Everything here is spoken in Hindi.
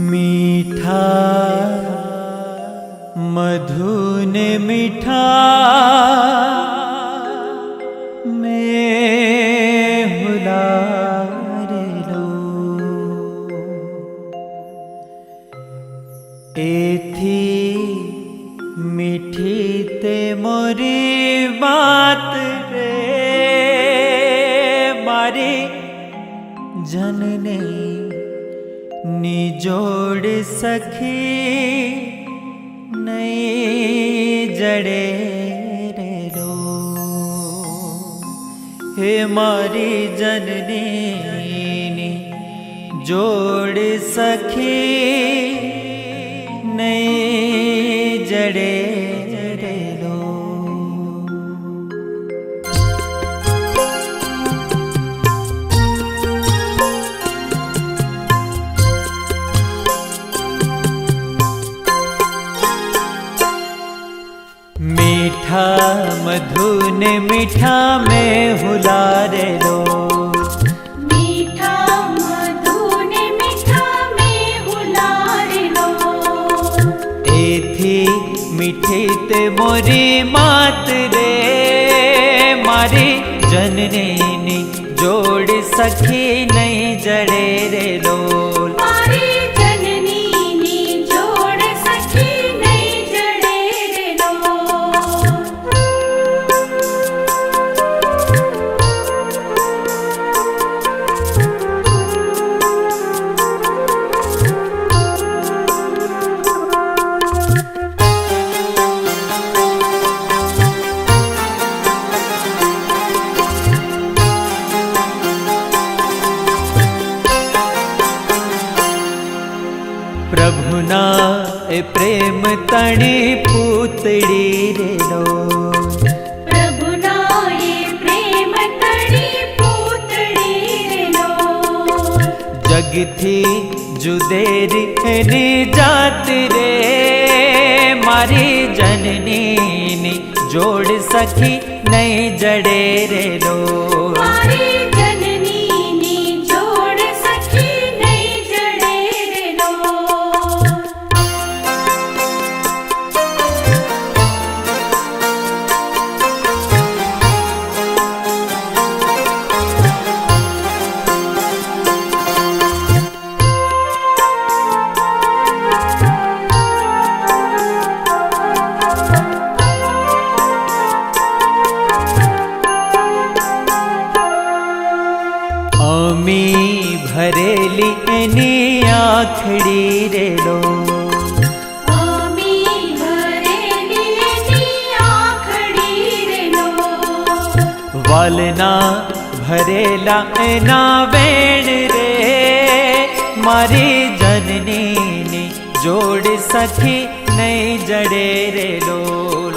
मीठा मधु ने मीठा में हुलार लो, एथी मीठी ते मोरी बात रे मारी जनने निजोड़ सखी नहीं जड़े रे लो। हे मारी जननी जोड़ सखी नहीं जड़े रे लो। मीठा मधु ने मीठा में हुलार लो, मीठा मधु ने मीठा में हुलार लो। एथी मीठी ते मोरी मात रे मारी जननी जोड़ सखी नहीं जड़े रे लोल। मारी जननी नी जोड़ सखी नहीं जड़े रे लो। प्रभुना ए प्रेम तणी पूतड़ी रे लो, प्रभुना ये प्रेम तड़ी पूतड़ी रे लो। जगथी जुदेरी एनी जात रे मारी जननी नी जोड़ सखी नहीं जड़े रे लो। मारी जननी नी जोड़ सखी नहीं जड़े रे लो। आमी भरेली एनी आखड़ी रे लो, आमी भरेली नी आखड़ी रे लो। वालना भरेला एना वेण रे मारी जननी नी जोड़ सखी नहीं जड़े रे लोल।